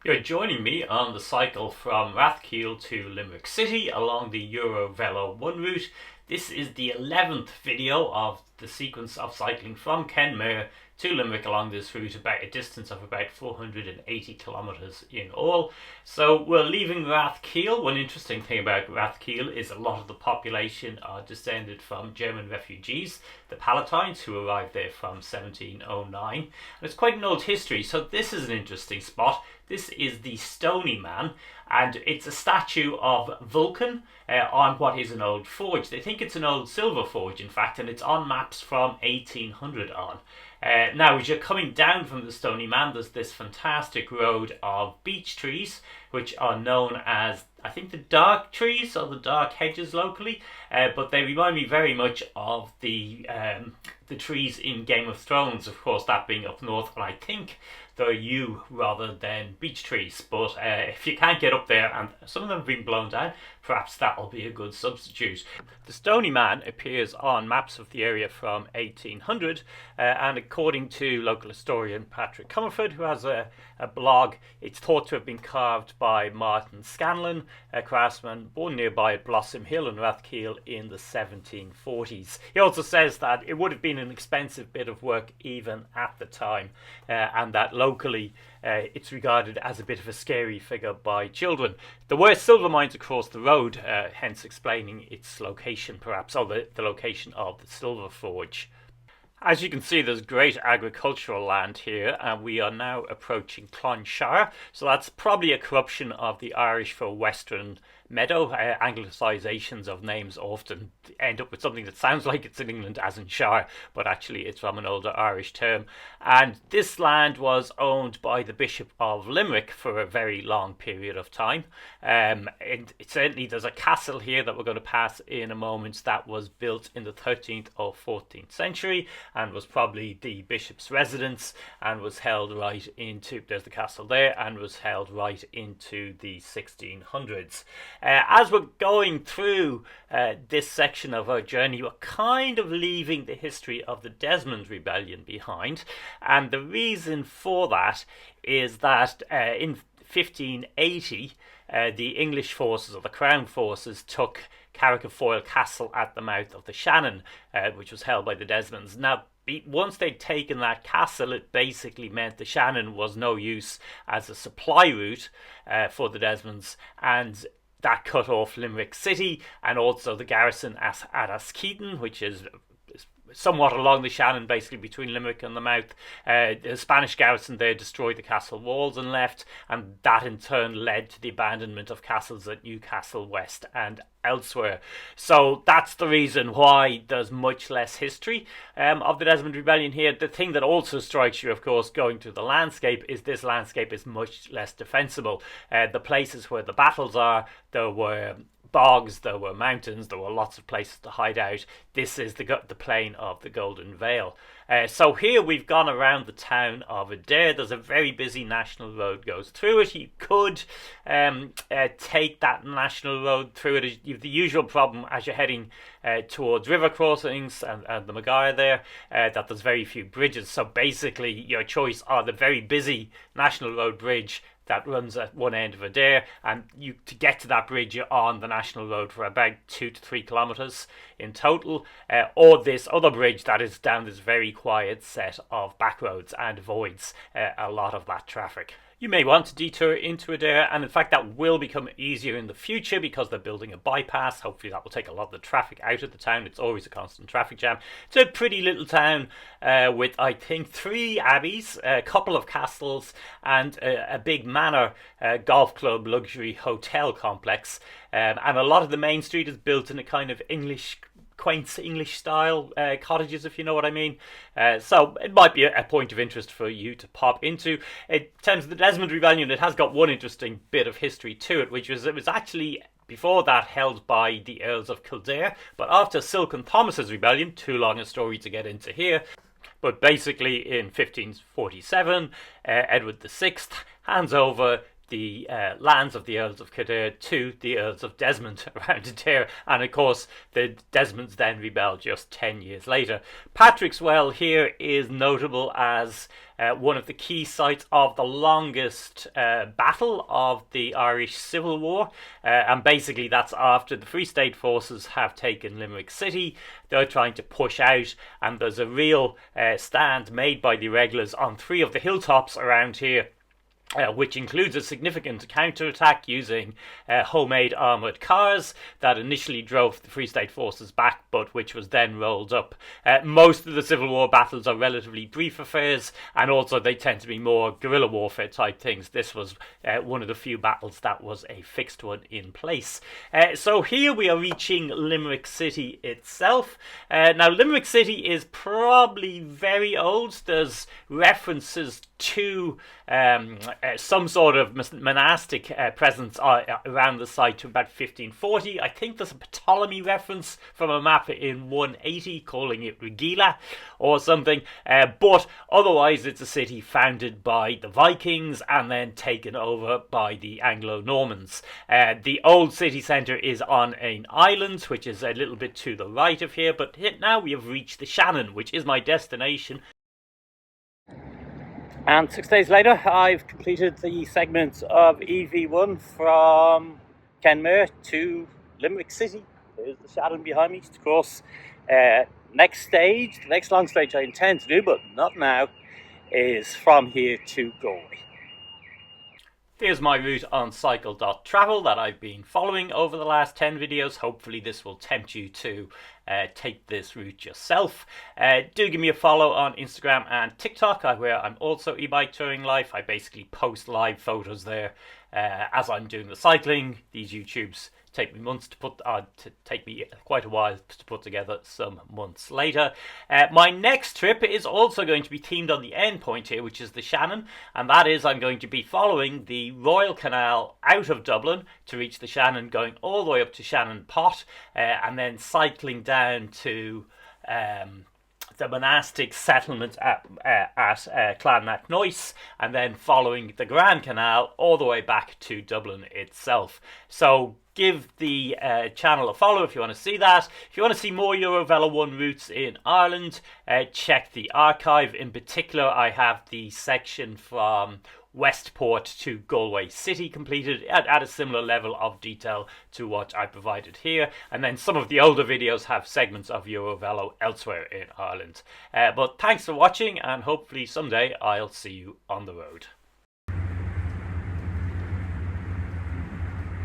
You're joining me on the cycle from Rathkeale to Limerick City along the Eurovelo 1 route. This is the 11th video of the sequence of cycling from Kenmare to Limerick along this route, about a distance of about 480 kilometres in all. So we're leaving Rathkeale. One interesting thing about Rathkeale is a lot of the population are descended from German refugees, the Palatines, who arrived there from 1709. And it's quite an old history, so this is an interesting spot. This is the Stoney Man, and it's a statue of Vulcan on what is an old forge. They think it's an old silver forge, in fact, and it's on maps from 1800 on. Now, as you're coming down from the Stoney Man, there's this fantastic road of beech trees, which are known as, I think, the dark trees or the dark hedges locally, but they remind me very much of the trees in Game of Thrones, of course, that being up north, and I think they're yew rather than beech trees. But if you can't get up there, and some of them have been blown down, perhaps that'll be a good substitute. The Stoney Man appears on maps of the area from 1800, and according to local historian Patrick Comerford, who has a blog, it's thought to have been carved by Martin Scanlon, a craftsman born nearby at Blossom Hill in Rathkeale in the 1740s. He also says that it would have been an expensive bit of work even at the time, and that locally it's regarded as a bit of a scary figure by children. There were silver mines across the road, hence explaining its location perhaps, or the location of the silver forge. As you can see, there's great agricultural land here, and we are now approaching Clonshire. So that's probably a corruption of the Irish for Western Meadow. Anglicisations of names often end up with something that sounds like it's in England, as in Shire, but actually it's from an older Irish term. And this land was owned by the Bishop of Limerick for a very long period of time. And certainly there's a castle here that we're going to pass in a moment that was built in the 13th or 14th century and was probably the bishop's residence, and was held right into, there's the castle there, and was held right into the 1600s. As we're going through this section of our journey, we're kind of leaving the history of the Desmond Rebellion behind, and the reason for that is that in 1580 the English forces, or the Crown forces, took Carrickfoyle Castle at the mouth of the Shannon, which was held by the Desmonds. Now, once they'd taken that castle, it basically meant the Shannon was no use as a supply route for the Desmonds, and that cut off Limerick City and also the garrison at Askeaton, which is somewhat along the Shannon, basically between Limerick and the mouth. The Spanish garrison there destroyed the castle walls and left, and that in turn led to the abandonment of castles at Newcastle West and elsewhere. So that's the reason why there's much less history of the Desmond Rebellion here. The thing that also strikes you, of course, going through the landscape, is this landscape is much less defensible. The places where the battles are, there were bogs, there were mountains, there were lots of places to hide out. This is the plain of the Golden Vale. So here we've gone around the town of Adair. There's a very busy national road goes through it. You could take that national road through it. You have the usual problem as you're heading towards river crossings and the Maguire there, that there's very few bridges. So basically your choice are the very busy national road bridge that runs at one end of Adair, and to get to that bridge you're on the national road for about 2 to 3 kilometres in total, or this other bridge that is down this very quiet set of back roads and avoids a lot of that traffic. You may want to detour into Adair, and in fact that will become easier in the future because they're building a bypass. Hopefully that will take a lot of the traffic out of the town. It's always a constant traffic jam. It's a pretty little town with, I think, 3 abbeys, a couple of castles, and a big manor, golf club, luxury hotel complex. And a lot of the main street is built in a kind of quaint English style cottages, if you know what I mean. So it might be a point of interest for you to pop into. In terms of the Desmond Rebellion, it has got one interesting bit of history to it, which was it was actually before that held by the Earls of Kildare, but after Silken Thomas's rebellion, too long a story to get into here, but basically in 1547 Edward VI hands over the lands of the Earls of Kildare to the Earls of Desmond around here, and of course the Desmonds then rebelled just 10 years later. Patrickswell here is notable as one of the key sites of the longest battle of the Irish Civil War, and basically that's after the Free State forces have taken Limerick City. They're trying to push out, and there's a real stand made by the regulars on 3 of the hilltops around here, which includes a significant counterattack using homemade armoured cars that initially drove the Free State forces back, but which was then rolled up. Most of the Civil War battles are relatively brief affairs, and also they tend to be more guerrilla warfare type things. This was one of the few battles that was a fixed one in place. So here we are reaching Limerick City itself. Now Limerick City is probably very old. There's references to some sort of monastic presence around the site to about 1540. I think there's a Ptolemy reference from a map in 180 calling it Rathkeale or something, but otherwise it's a city founded by the Vikings and then taken over by the Anglo-Normans. The old city centre is on an island which is a little bit to the right of here, but now we have reached the Shannon, which is my destination. And 6 days later, I've completed the segment of EV1 from Kenmare to Limerick City. There's the Shannon behind me. Of course, next stage, the next long stage I intend to do, but not now, is from here to Galway. Here's my route on cycle.travel that I've been following over the last 10 videos. Hopefully this will tempt you to take this route yourself. Do give me a follow on Instagram and TikTok, where I'm also eBike touring live. I basically post live photos there as I'm doing the cycling. These YouTubes take me months to put take me quite a while to put together some months later. My next trip is also going to be themed on the end point here, which is the Shannon, and that is I'm going to be following the Royal Canal out of Dublin to reach the Shannon, going all the way up to Shannon Pot, and then cycling down to the monastic settlement at Clonshire, and then following the Grand Canal all the way back to Dublin itself. So give the channel a follow if you want to see that. If you want to see more Eurovelo 1 routes in Ireland, check the archive. In particular, I have the section from Westport to Galway City completed at a similar level of detail to what I provided here, and then some of the older videos have segments of Eurovelo elsewhere in Ireland. But thanks for watching, and hopefully someday I'll see you on the road.